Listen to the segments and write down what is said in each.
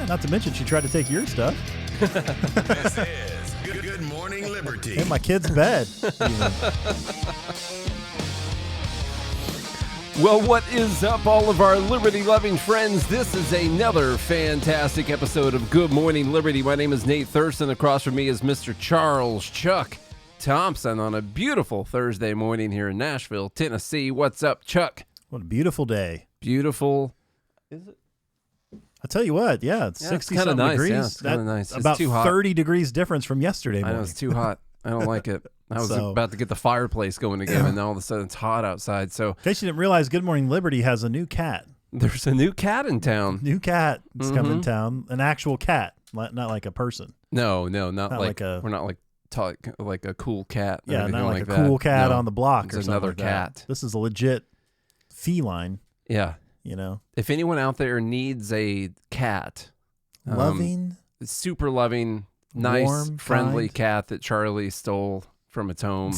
Yeah, not to mention she tried to take your stuff. This is Good Morning Liberty. In my kid's bed. Well, what is up, all of our liberty-loving friends? This is another fantastic episode of Good Morning Liberty. My name is Nate Thurston. Across from me is Mr. Charles Chuck Thompson on a beautiful Thursday morning here in Nashville, Tennessee. What's up, Chuck? What a beautiful day. Beautiful. Is it? I tell you what, it's 60-something nice. degrees. Yeah, it's kind of nice. It's About too hot. 30 degrees difference from yesterday morning. I know, it's too hot. I don't like it. I was So- about to get the fireplace going again, and now all of a sudden it's hot outside. So In case you didn't realize, Good Morning Liberty has a new cat. there's a new cat in town. New cat is coming Mm-hmm. in town. An actual cat, not like a person. No, not Not like, like a- we're not like a cool cat. or Yeah, anything not like a that. cool cat No, on the block it's or something another like that. cat. This is a legit feline, Yeah. you know. If anyone out there needs a cat, Loving. super loving, nice, Warm, friendly kind. cat that Charlie stole from its home,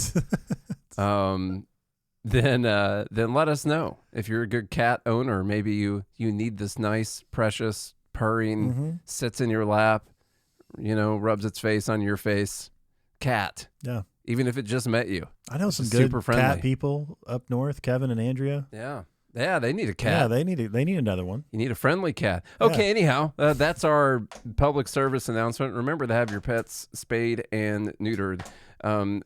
then let us know. If you're a good cat owner, maybe you need this nice, precious, purring, Mm-hmm. sits in your lap, rubs its face on your face, cat. Yeah. Even if it just met you. I know It's some just good super friendly. cat people up north, Kevin and Andrea. Yeah, they need a cat. Yeah, they need another one. You need a friendly cat. Okay, anyhow, that's our public service announcement. Remember to have your pets spayed and neutered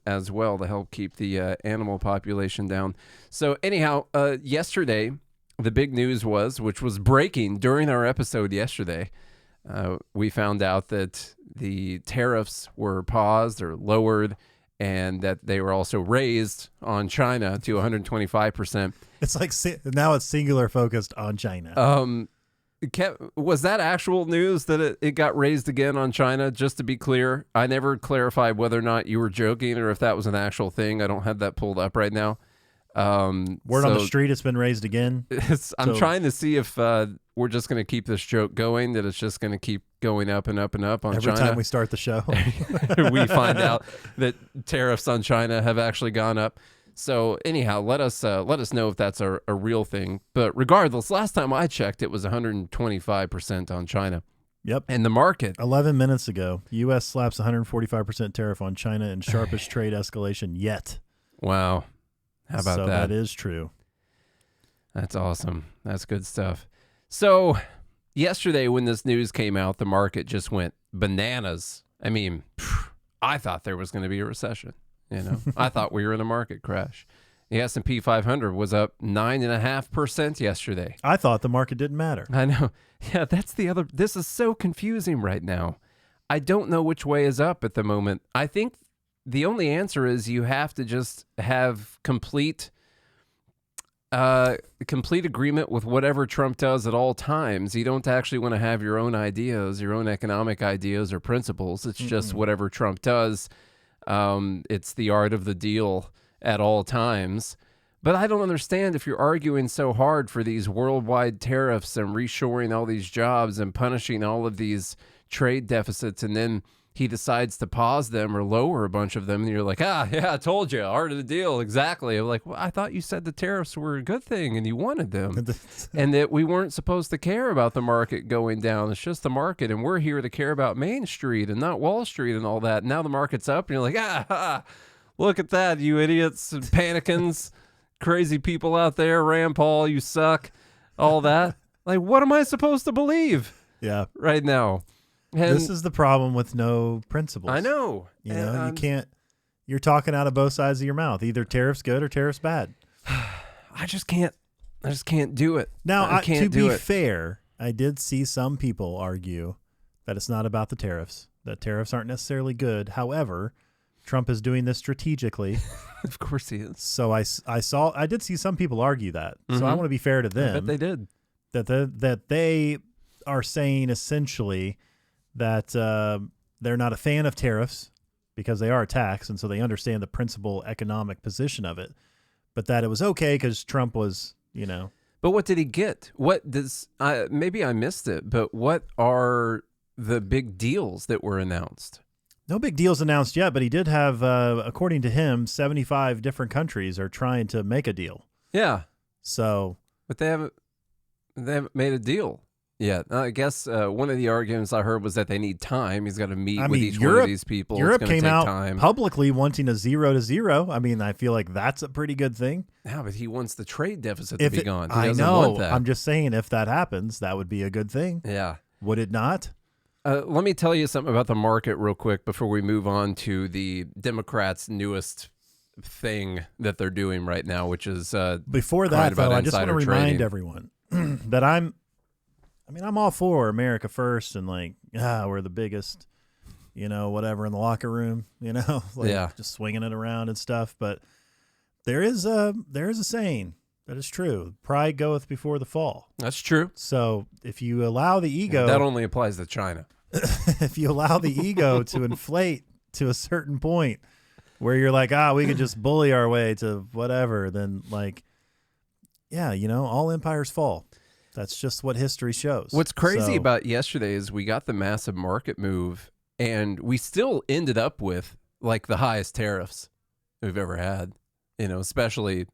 as well to help keep the animal population down. So anyhow, yesterday, the big news which was breaking during our episode yesterday, we found out that the tariffs were paused or lowered, and that they were also raised on China to 125%. It's like now it's singular focused on China. Was that actual news that it got raised again on China? Just to be clear, I never clarified whether or not you were joking or if that was an actual thing. I don't have that pulled up right now. Word on the street, it's been raised again. I'm trying to see if we're just going to keep this joke going, that it's just going to keep going up and up and up on Every China. time we start the show. We find out that tariffs on China have actually gone up. So anyhow, let us know if that's a real thing. But regardless, last time I checked, it was 125% on China. Yep. And the market. 11 minutes ago, U.S. slaps 145% tariff on China in sharpest trade escalation yet. Wow. How about so that? that is true. That's awesome. That's good stuff. So yesterday when this news came out, the market just went bananas. I mean, I thought there was going to be a recession. I thought we were in a market crash. The S&P 500 was up 9.5% yesterday. I thought the market didn't matter. I know. Yeah, that's the other. This is so confusing right now. I don't know which way is up at the moment. I think the only answer is you have to just have complete agreement with whatever Trump does at all times. You don't actually want to have your own ideas, your own economic ideas or principles. It's just whatever Trump does. It's the art of the deal at all times. But I don't understand if you're arguing so hard for these worldwide tariffs and reshoring all these jobs and punishing all of these trade deficits, and then he decides to pause them or lower a bunch of them, and you're like, I told you, art of the deal, exactly. I'm like, well, I thought you said the tariffs were a good thing and you wanted them, and that we weren't supposed to care about the market going down. It's just the market, and we're here to care about Main Street and not Wall Street and all that. Now the market's up, and you're like, look at that, you idiots and panicans, crazy people out there, Rand Paul, you suck, all that. Like, what am I supposed to believe? Yeah. Right now? And this is the problem with no principles. I know. You can't, you're talking out of both sides of your mouth. Either tariffs good or tariffs bad. I just can't do it. Now, I can't to do be it. fair, I did see some people argue that it's not about the tariffs, that tariffs aren't necessarily good. However, Trump is doing this strategically. Of course he is. So I did see some people argue that. So I want to be fair to them. I bet they did. That they are saying essentially that they're not a fan of tariffs because they are a tax, and so they understand the principal economic position of it, but that it was okay because Trump was, But what did he get? What does maybe I missed it, but what are the big deals that were announced? No big deals announced yet, but he did have, according to him, 75 different countries are trying to make a deal. Yeah. So, But they haven't made a deal Yeah, I guess one of the arguments I heard was that they need time. He's got to meet with each Europe, one of these people. Europe it's gonna came take out time. publicly wanting a 0-0. I mean, I feel like that's a pretty good thing. Yeah, but he wants the trade deficit to be gone. He I doesn't know. want that. I'm just saying, if that happens, that would be a good thing. Yeah. Would it not? Let me tell you something about the market real quick before we move on to the Democrats' newest thing that they're doing right now, which is before that, though, I just want to remind trading. everyone that I'm all for America first and like, we're the biggest, whatever in the locker room, just swinging it around and stuff. But there is a saying that is true: pride goeth before the fall. That's true. So if you allow the ego, that only applies to China. If you allow the ego to inflate to a certain point where you're like, we could just bully our way to whatever, then all empires fall. That's just what history shows. What's crazy about yesterday is we got the massive market move, and we still ended up with like the highest tariffs we've ever had. Especially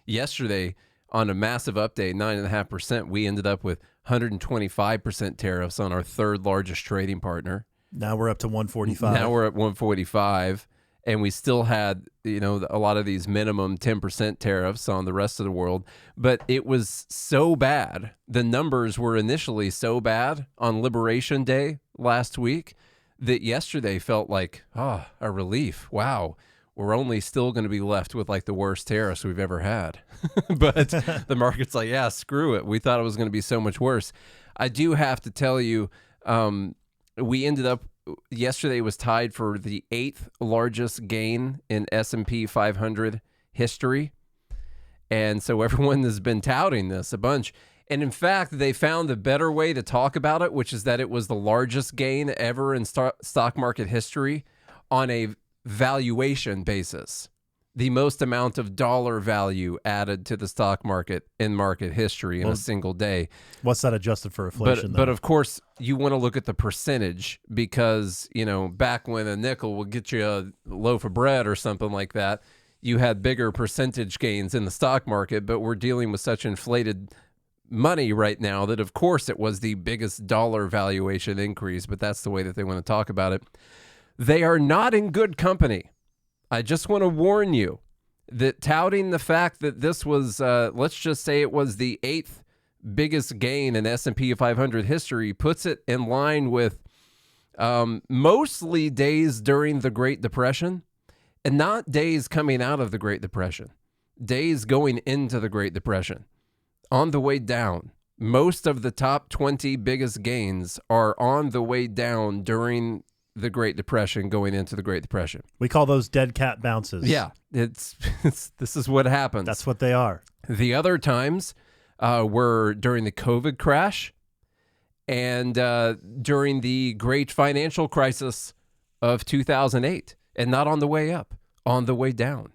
yesterday on a massive update, 9.5%. We ended up with 125% tariffs on our third largest trading partner. Now we're up to 145. Now we're at 145. And we still had, a lot of these minimum 10% tariffs on the rest of the world. But it was so bad. The numbers were initially so bad on Liberation Day last week that yesterday felt like, a relief. Wow. We're only still going to be left with like the worst tariffs we've ever had. But the market's like, yeah, screw it. We thought it was going to be so much worse. I do have to tell you, we ended up, yesterday was tied for the 8th largest gain in S&P 500 history. And so everyone has been touting this a bunch. And in fact, they found a better way to talk about it, which is that it was the largest gain ever in stock market history on a valuation basis. The most amount of dollar value added to the stock market in market history in a single day. What's that adjusted for inflation? But of course, you want to look at the percentage because, back when a nickel would get you a loaf of bread or something like that, you had bigger percentage gains in the stock market. But we're dealing with such inflated money right now that, of course, it was the biggest dollar valuation increase. But that's the way that they want to talk about it. They are not in good company. I just want to warn you that touting the fact that this was, let's just say it was the 8th biggest gain in S&P 500 history, puts it in line with mostly days during the Great Depression and not days coming out of the Great Depression, days going into the Great Depression. On the way down, most of the top 20 biggest gains are on the way down during the Great Depression, going into the Great Depression. We call those dead cat bounces. Yeah, it's this is what happens. That's what they are. The other times were during the COVID crash and during the great financial crisis of 2008, and not on the way up, on the way down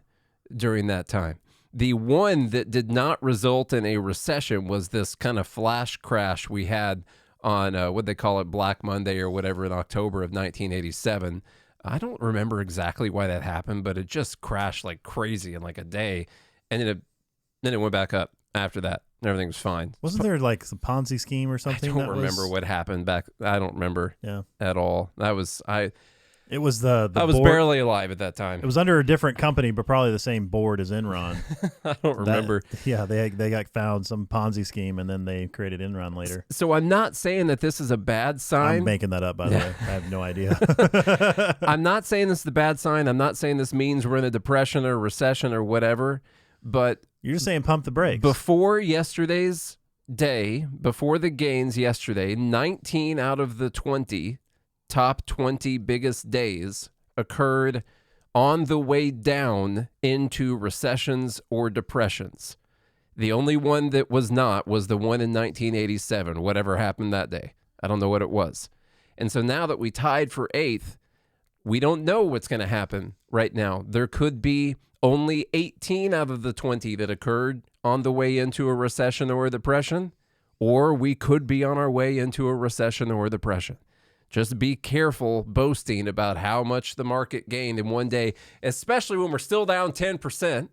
during that time. The one that did not result in a recession was this kind of flash crash we had on what they call it, Black Monday or whatever, in October of 1987. I don't remember exactly why that happened, but it just crashed like crazy in like a day, and then it went back up after that. Everything was fine. Wasn't there like some Ponzi scheme or something? I don't remember what happened back. I don't remember at all. It was the I was board, barely alive at that time. It was under a different company, but probably the same board as Enron. I don't remember. They got found some Ponzi scheme, and then they created Enron later. So I'm not saying that this is a bad sign. I'm making that up, by the way. I have no idea. I'm not saying this is a bad sign. I'm not saying this means we're in a depression or recession or whatever. But you're just saying pump the brakes. Before yesterday's day, before the gains yesterday, 19 out of the top 20 biggest days occurred on the way down into recessions or depressions. The only one that was not was the one in 1987, whatever happened that day. I don't know what it was. And so now that we tied for 8th, we don't know what's going to happen right now. There could be only 18 out of the 20 that occurred on the way into a recession or a depression, or we could be on our way into a recession or a depression. Just be careful boasting about how much the market gained in one day, especially when we're still down 10%.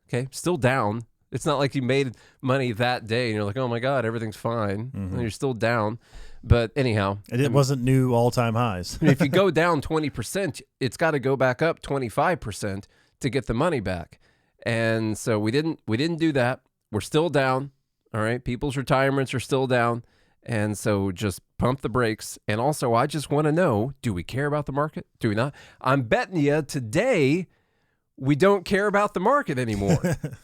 Okay, still down. It's not like you made money that day and you're like, oh my God, everything's fine. And you're still down. But anyhow. It wasn't new all-time highs. If you go down 20%, it's got to go back up 25% to get the money back. And so we didn't do that. We're still down. All right. People's retirements are still down. And so just pump the brakes. And also, I just want to know, do we care about the market? Do we not? I'm betting you today we don't care about the market anymore.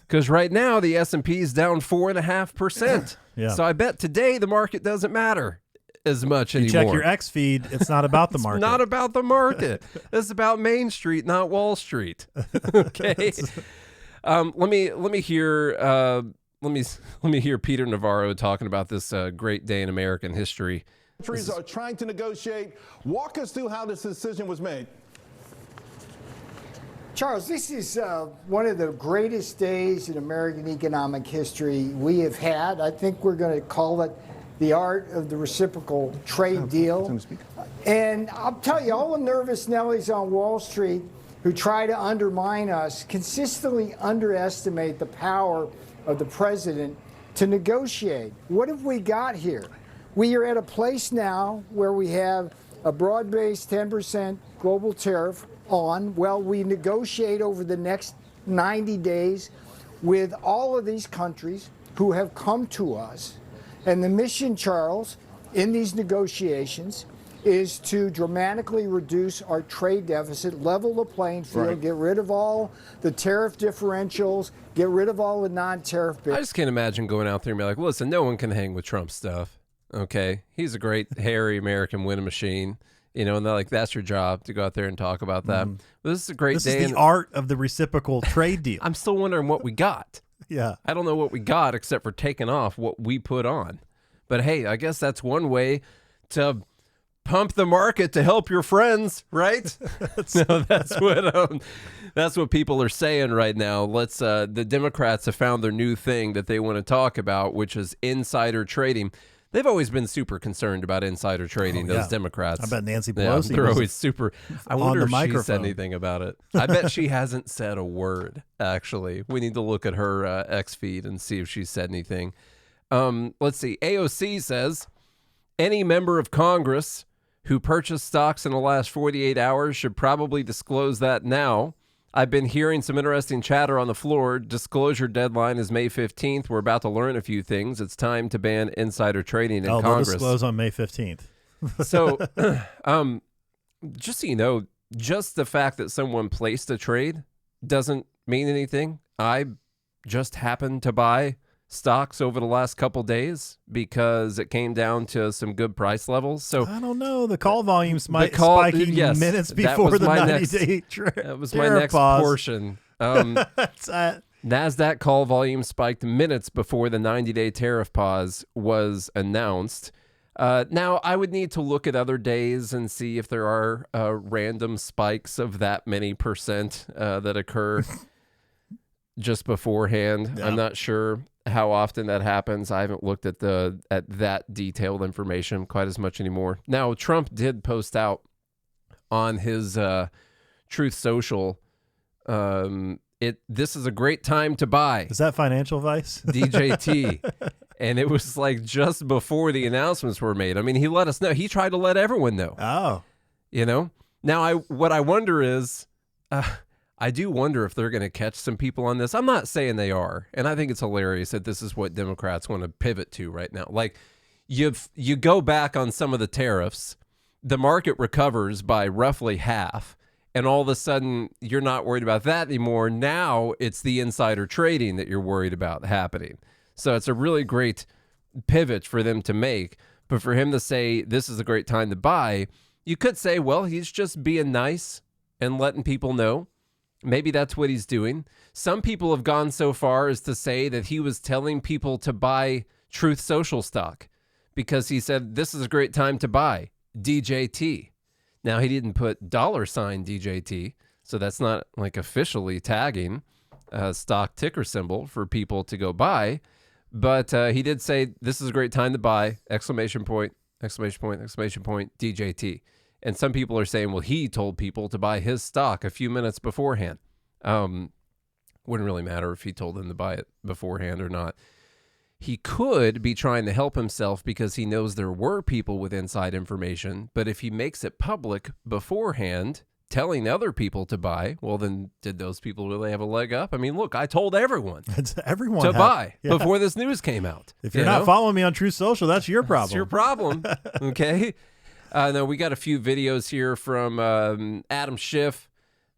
Because right now the S&P is down 4.5%. Yeah. So I bet today the market doesn't matter as much anymore. You check your X feed, it's not about the market. It's not about the market. It's about Main Street, not Wall Street. Okay. Let me hear Peter Navarro talking about this great day in American history. Countries are trying to negotiate. Walk us through how this decision was made. Charles, this is one of the greatest days in American economic history we have had. I think we're going to call it the art of the reciprocal trade deal. And I'll tell you, all the nervous Nellies on Wall Street who try to undermine us consistently underestimate the power of the president to negotiate. What have we got here? We are at a place now where we have a broad-based 10% global tariff on. Well, we negotiate over the next 90 days with all of these countries who have come to us. And the mission, Charles, in these negotiations is to dramatically reduce our trade deficit, level the playing field, get rid of all the tariff differentials, get rid of all the non-tariff I just can't imagine going out there and be like, listen, no one can hang with Trump stuff. Okay. He's a great, hairy American winning machine. You know, and they're like, that's your job to go out there and talk about that. But this is a great day. This is the art of the reciprocal trade deal. I'm still wondering what we got. Yeah. I don't know what we got except for taking off what we put on. But hey, I guess that's one way to pump the market to help your friends, right? No, that's what people are saying right now. The Democrats have found their new thing that they want to talk about, which is insider trading. They've always been super concerned about insider trading, those Democrats. I bet Nancy Pelosi they're always super. I wonder if she said microphone. anything about it. I bet she hasn't said a word, actually. We need to look at her X feed and see if she said anything. Let's see. AOC says, any member of Congress who purchased stocks in the last 48 hours should probably disclose that now. I've been hearing some interesting chatter on the floor. Disclosure deadline is May 15th. We're about to learn a few things. It's time to ban insider trading in Congress. They'll disclose on May 15th. So, just so you know, just the fact that someone placed a trade doesn't mean anything. I just happened to buy stocks over the last couple days because it came down to some good price levels. So I don't know. The call volumes might spiking minutes before the 90-day trip. That was my next portion. NASDAQ call volume spiked minutes before the 90-day tariff pause was announced. Now, I would need to look at other days and see if there are random spikes of that many percent that occur just beforehand. Yeah. I'm not sure how often that happens. I haven't looked at that detailed information quite as much anymore. Now, Trump did post out on his Truth Social, this is a great time to buy. Is that financial advice? DJT. And it was like just before the announcements were made. I mean, he let us know. He tried to let everyone know. Oh. You know? Now, what I wonder is, I do wonder if they're going to catch some people on this. I'm not saying they are. And I think it's hilarious that this is what Democrats want to pivot to right now. Like, you go back on some of the tariffs, the market recovers by roughly half, and all of a sudden you're not worried about that anymore. Now it's the insider trading that you're worried about happening. So it's a really great pivot for them to make. But for him to say this is a great time to buy, you could say, well, he's just being nice and letting people know. Maybe that's what he's doing. Some people have gone so far as to say that he was telling people to buy Truth Social stock because he said, this is a great time to buy DJT. Now, he didn't put $ DJT, so that's not like officially tagging a stock ticker symbol for people to go buy. But he did say, this is a great time to buy, exclamation point, exclamation point, exclamation point, DJT. And some people are saying, well, he told people to buy his stock a few minutes beforehand. Wouldn't really matter if he told them to buy it beforehand or not. He could be trying to help himself because he knows there were people with inside information, but if he makes it public beforehand, telling other people to buy, well, then did those people really have a leg up? I mean, look, I told everyone everyone to buy before this news came out. If you're not following me on Truth Social, that's your problem. It's your problem, okay? Now, we got a few videos here from Adam Schiff,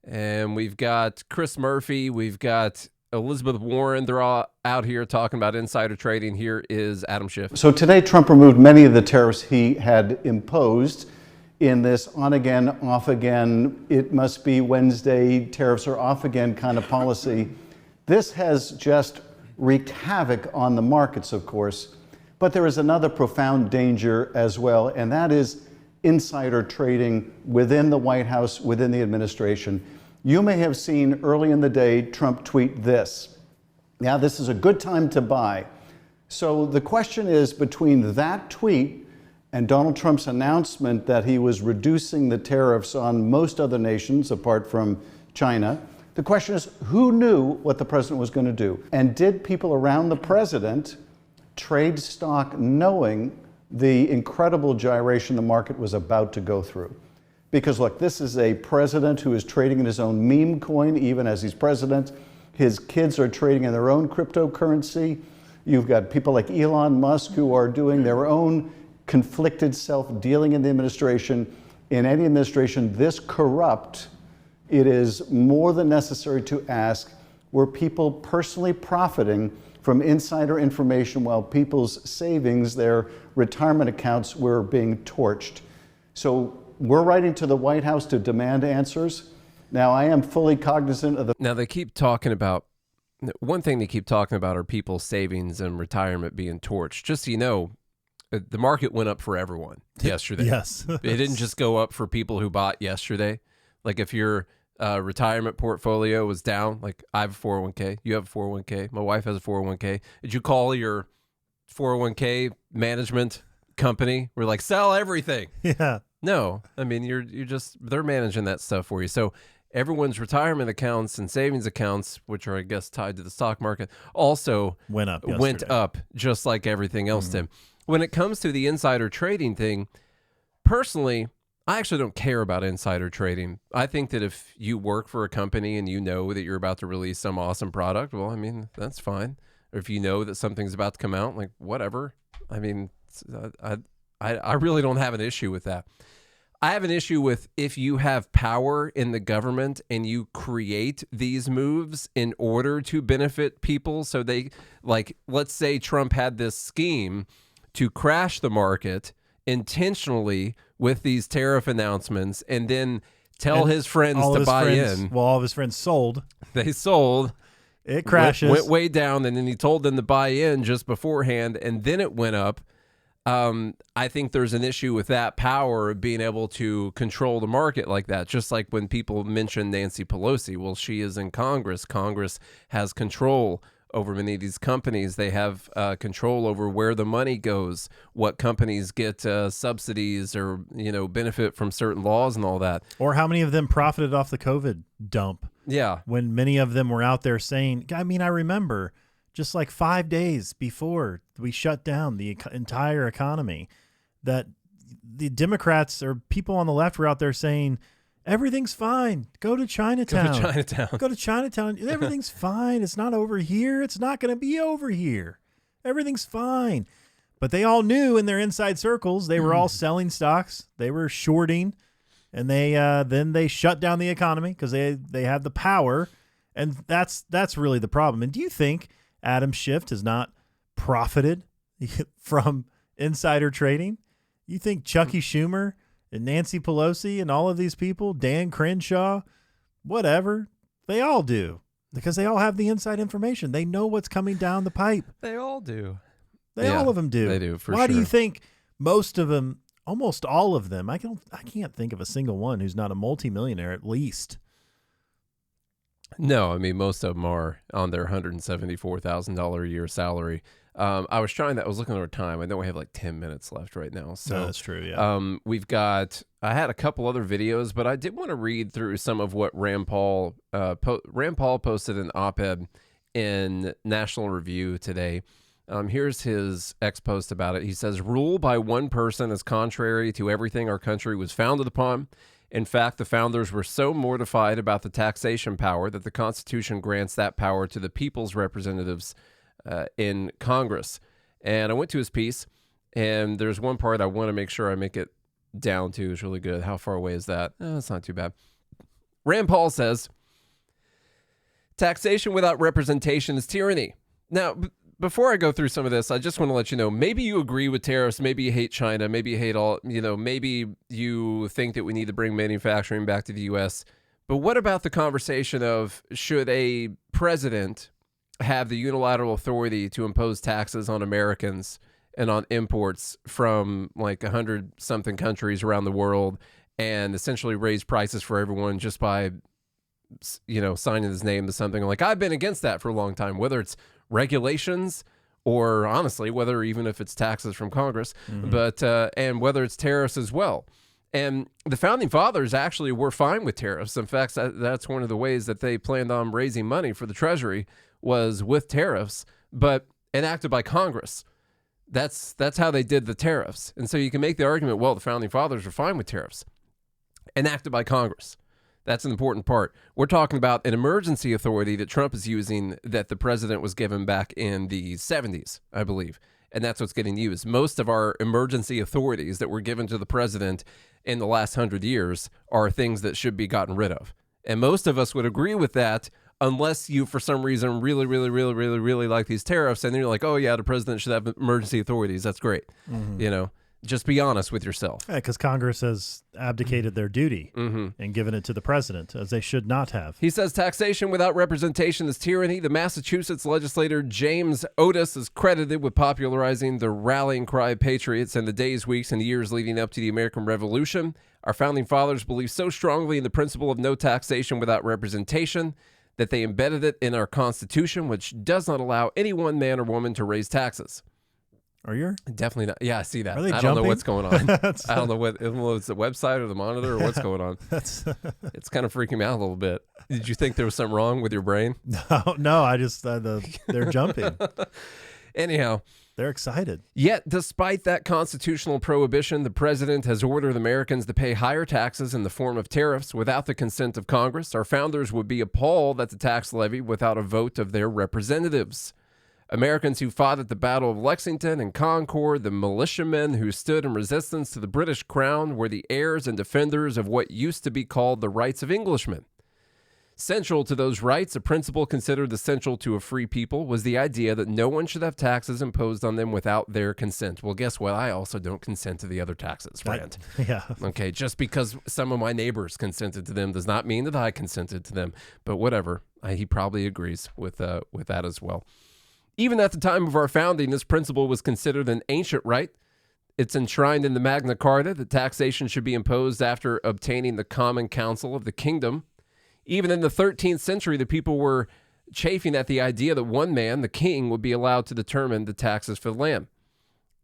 and we've got Chris Murphy, we've got Elizabeth Warren. They're all out here talking about insider trading. Here is Adam Schiff. So today, Trump removed many of the tariffs he had imposed in this on again, off again, it must be Wednesday, tariffs are off again kind of policy. This has just wreaked havoc on the markets, of course, but there is another profound danger as well, and that is insider trading within the White House, within the administration. You may have seen early in the day Trump tweet this. Now, this is a good time to buy. So the question is, between that tweet and Donald Trump's announcement that he was reducing the tariffs on most other nations apart from China, the question is, who knew what the president was going to do? And did people around the president trade stock knowing the incredible gyration the market was about to go through? Because look, this is a president who is trading in his own meme coin, even as he's president. His kids are trading in their own cryptocurrency. You've got people like Elon Musk who are doing their own conflicted self-dealing in the administration. In any administration this corrupt, it is more than necessary to ask, were people personally profiting from insider information while people's savings, their retirement accounts, were being torched? So we're writing to the White House to demand answers. Now, I am fully cognizant of the... Now, they keep talking about, one thing they keep talking about are people's savings and retirement being torched. Just so you know, the market went up for everyone yesterday. Yes. It didn't just go up for people who bought yesterday. Like if your retirement portfolio was down, like I have a 401k, you have a 401k, my wife has a 401k. Did you call your 401k management company? We're like, sell everything. Yeah. No, I mean, they're managing that stuff for you. So everyone's retirement accounts and savings accounts, which are, I guess, tied to the stock market, also went up just like everything else did. When it comes to the insider trading thing, personally, I actually don't care about insider trading. I think that if you work for a company and you know that you're about to release some awesome product, well, I mean, that's fine. Or if you know that something's about to come out, like whatever. I mean, I really don't have an issue with that. I have an issue with if you have power in the government and you create these moves in order to benefit people. So they, like, let's say Trump had this scheme to crash the market intentionally with these tariff announcements and then tell his friends to buy in. Well, all of his friends sold. They sold. It crashes. Went way down, and then he told them to buy in just beforehand, and then it went up. I think there's an issue with that power of being able to control the market like that. Just like when people mention Nancy Pelosi, well, she is in Congress. Congress has control over many of these companies. They have control over where the money goes, what companies get subsidies or, benefit from certain laws and all that. Or how many of them profited off the COVID dump. Yeah. When many of them were out there saying, I mean, I remember just like 5 days before we shut down the entire economy, that the Democrats or people on the left were out there saying, everything's fine. Go to Chinatown. Go to Chinatown. Go to Chinatown. Everything's fine. It's not over here. It's not going to be over here. Everything's fine. But they all knew in their inside circles, they were all selling stocks. They were shorting. And then they shut down the economy because they have the power. And that's really the problem. And do you think Adam Schiff has not profited from insider trading? You think Chucky Schumer and Nancy Pelosi and all of these people, Dan Crenshaw, whatever, they all do because they all have the inside information. They know what's coming down the pipe. They all do. All of them do. They do, for Why sure. do you think most of them, almost all of them, I can't think of a single one who's not a multimillionaire at least? No, I mean, most of them are on their $174,000 a year salary. I was looking at our time. I know we have like 10 minutes left right now. So No, that's true, yeah. I had a couple other videos, but I did want to read through some of what Rand Paul posted an op-ed in National Review today. Here's his post about it. He says, rule by one person is contrary to everything our country was founded upon. In fact, the founders were so mortified about the taxation power that the Constitution grants that power to the people's representatives in Congress. And I went to his piece, and there's one part I want to make sure I make it down to. It's really good. How far away is that? It's not too bad. Rand Paul says, taxation without representation is tyranny. Now, before I go through some of this, I just want to let you know, maybe you agree with tariffs, maybe you hate China, maybe you hate maybe you think that we need to bring manufacturing back to the U.S., but what about the conversation of should a president have the unilateral authority to impose taxes on Americans and on imports from like 100-something countries around the world and essentially raise prices for everyone just by, signing his name to something? Like, I've been against that for a long time, whether it's regulations or honestly, whether even if it's taxes from Congress, but and whether it's tariffs as well. And the founding fathers actually were fine with tariffs. In fact, that's one of the ways that they planned on raising money for the Treasury was with tariffs, but enacted by Congress. That's how they did the tariffs. And so you can make the argument, well, the founding fathers were fine with tariffs, enacted by Congress. That's an important part. We're talking about an emergency authority that Trump is using that the president was given back in the 70s, I believe. And that's what's getting used. Most of our emergency authorities that were given to the president in the last 100 years are things that should be gotten rid of. And most of us would agree with that unless you, for some reason, really, really, really, really, really like these tariffs. And then you're like, oh, yeah, the president should have emergency authorities. That's great. Just be honest with yourself. Yeah, because Congress has abdicated their duty and given it to the president, as they should not have. He says taxation without representation is tyranny. The Massachusetts legislator James Otis is credited with popularizing the rallying cry of patriots in the days, weeks, and years leading up to the American Revolution. Our founding fathers believed so strongly in the principle of no taxation without representation that they embedded it in our Constitution, which does not allow any one man or woman to raise taxes. Are you? Definitely not. Yeah, I see that. Are they I jumping? don't know what's going on. I don't know if it's the website or the monitor or what's going on. It's kind of freaking me out a little bit. Did you think there was something wrong with your brain? No, I just, they're jumping. Anyhow. They're excited. Yet, despite that constitutional prohibition, the president has ordered Americans to pay higher taxes in the form of tariffs without the consent of Congress. Our founders would be appalled at the tax levy without a vote of their representatives. Americans who fought at the Battle of Lexington and Concord, the militiamen who stood in resistance to the British crown, were the heirs and defenders of what used to be called the rights of Englishmen. Central to those rights, a principle considered essential to a free people, was the idea that no one should have taxes imposed on them without their consent. Well, guess what? I also don't consent to the other taxes, Rand. Yeah. Okay, just because some of my neighbors consented to them does not mean that I consented to them. But whatever, he probably agrees with that as well. Even at the time of our founding, this principle was considered an ancient right. It's enshrined in the Magna Carta that taxation should be imposed after obtaining the common counsel of the kingdom. Even in the 13th century, the people were chafing at the idea that one man, the king, would be allowed to determine the taxes for the land.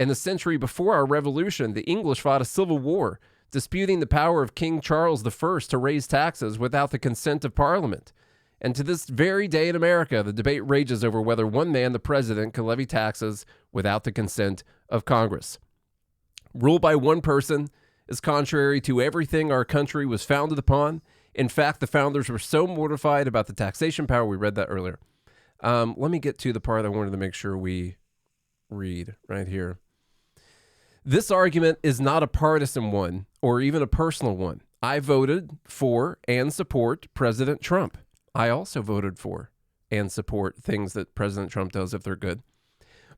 In the century before our revolution, the English fought a civil war, disputing the power of King Charles I to raise taxes without the consent of Parliament. And to this very day in America, the debate rages over whether one man, the president, can levy taxes without the consent of Congress. Rule by one person is contrary to everything our country was founded upon. In fact, the founders were so mortified about the taxation power. We read that earlier. Let me get to the part I wanted to make sure we read right here. This argument is not a partisan one or even a personal one. I voted for and support President Trump. I also voted for and support things that President Trump does if they're good.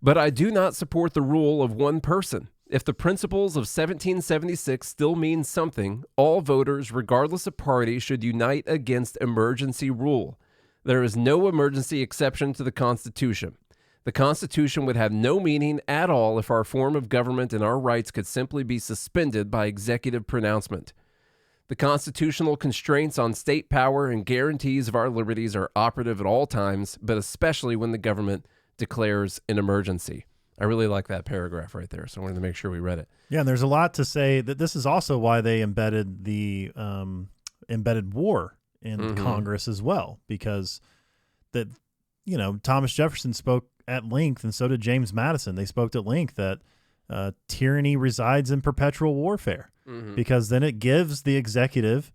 But I do not support the rule of one person. If the principles of 1776 still mean something, all voters, regardless of party, should unite against emergency rule. There is no emergency exception to the Constitution. The Constitution would have no meaning at all if our form of government and our rights could simply be suspended by executive pronouncement. The constitutional constraints on state power and guarantees of our liberties are operative at all times, but especially when the government declares an emergency. I really like that paragraph right there, so I wanted to make sure we read it. Yeah, and there's a lot to say that this is also why they embedded the embedded war in Congress as well, because that, you know, Thomas Jefferson spoke at length, and so did James Madison. They spoke at length that tyranny resides in perpetual warfare, because then it gives the executive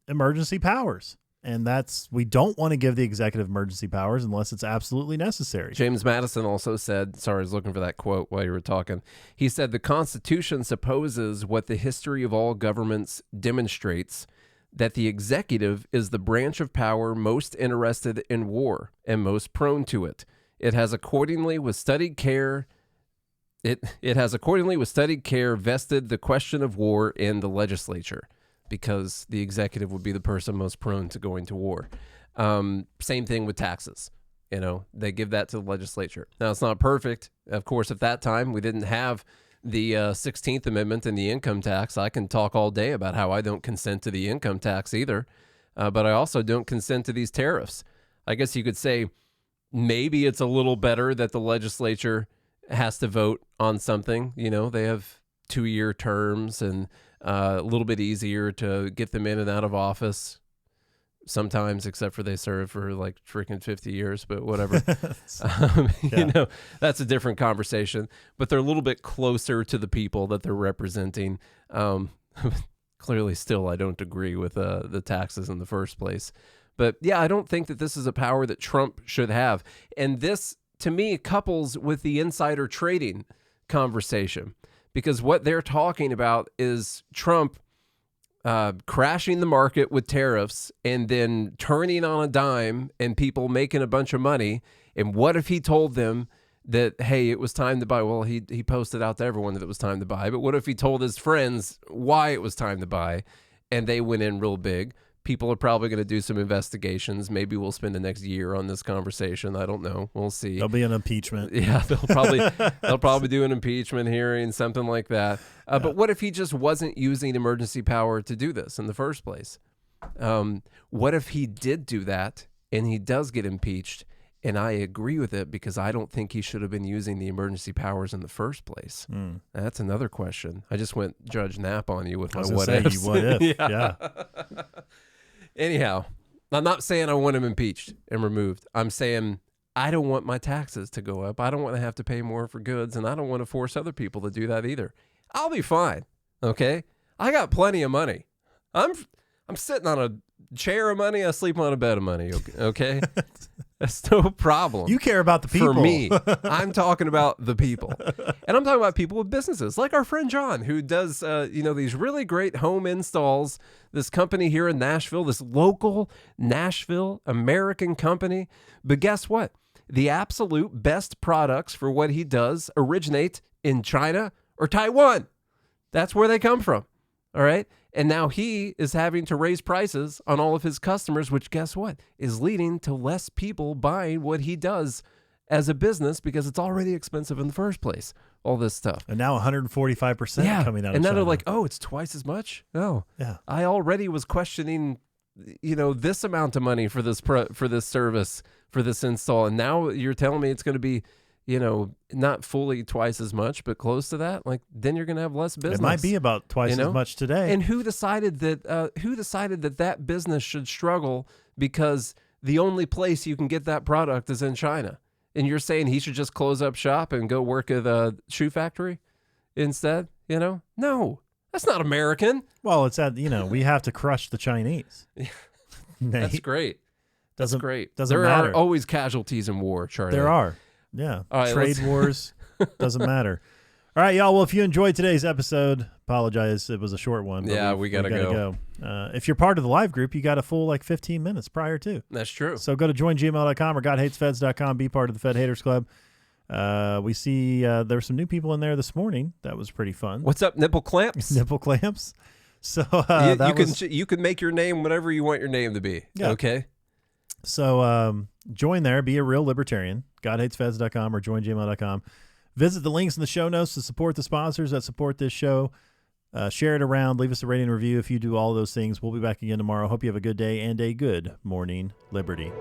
emergency powers. And we don't want to give the executive emergency powers unless it's absolutely necessary. James Madison also said, sorry, I was looking for that quote while you were talking. He said, the Constitution supposes what the history of all governments demonstrates, that the executive is the branch of power most interested in war and most prone to it. It has accordingly with studied care vested the question of war in the legislature, because the executive would be the person most prone to going to war. Same thing with taxes. You know, they give that to the legislature. Now, it's not perfect. Of course, at that time, we didn't have the 16th Amendment and the income tax. I can talk all day about how I don't consent to the income tax either, but I also don't consent to these tariffs. I guess you could say maybe it's a little better that the legislature has to vote on something. You know, they have 2-year terms, and a little bit easier to get them in and out of office sometimes, except for they serve for like freaking 50 years, but whatever. You know, that's a different conversation, but they're a little bit closer to the people that they're representing. Clearly still, I don't agree with the taxes in the first place, but yeah, I don't think that this is a power that Trump should have. And this, to me, couples with the insider trading conversation, because what they're talking about is Trump crashing the market with tariffs and then turning on a dime and people making a bunch of money. And what if he told them that, hey, it was time to buy? Well, he posted out to everyone that it was time to buy. But what if he told his friends why it was time to buy and they went in real big? People are probably going to do some investigations. Maybe we'll spend the next year on this conversation. I don't know. We'll see. There'll be an impeachment. Yeah, they'll probably do an impeachment hearing, something like that. But what if he just wasn't using emergency power to do this in the first place? What if he did do that and he does get impeached? And I agree with it, because I don't think he should have been using the emergency powers in the first place. That's another question. I just went Judge Knapp on you with my what ifs. What if? Yeah. Anyhow, I'm not saying I want him impeached and removed. I'm saying I don't want my taxes to go up. I don't want to have to pay more for goods, and I don't want to force other people to do that either. I'll be fine, okay? I got plenty of money. I'm sitting on a chair of money. I sleep on a bed of money, okay? That's no problem. You care about the people. For me, I'm talking about the people. And I'm talking about people with businesses, like our friend John, who does these really great home installs. This company here in Nashville, this local Nashville American company. But guess what? The absolute best products for what he does originate in China or Taiwan. That's where they come from. All right. And now he is having to raise prices on all of his customers, which, guess what, is leading to less people buying what he does as a business, because it's already expensive in the first place, all this stuff. And now 145% coming out of and now China. they're like, oh, it's twice as much? No. Yeah. I already was questioning, this amount of money for this service, for this install. And now you're telling me it's going to be, not fully twice as much, but close to that. Like, then you're going to have less business. It might be about twice as much today. And who decided that that business should struggle because the only place you can get that product is in China? And you're saying he should just close up shop and go work at a shoe factory instead? No, that's not American. Well, it's that, we have to crush the Chinese. That's great. Doesn't matter. There are always casualties in war, Charlie. There are. Yeah. All right, trade wars. Doesn't matter. All right, y'all. Well, if you enjoyed today's episode, apologize. It was a short one. Yeah, we gotta go. If you're part of the live group, you got a full 15 minutes prior to. That's true. So go to joingml.com or godhatesfeds.com. Be part of the Fed Haters Club. We see there were some new people in there this morning. That was pretty fun. What's up, nipple clamps? Nipple clamps. So you can make your name whatever you want your name to be. Yeah. Okay. So join there. Be a real libertarian. godhatesfeds.com or joingml.com. Visit the links in the show notes to support the sponsors that support this show. Share it around. Leave us a rating and review if you do all those things. We'll be back again tomorrow. Hope you have a good day and a good morning, Liberty.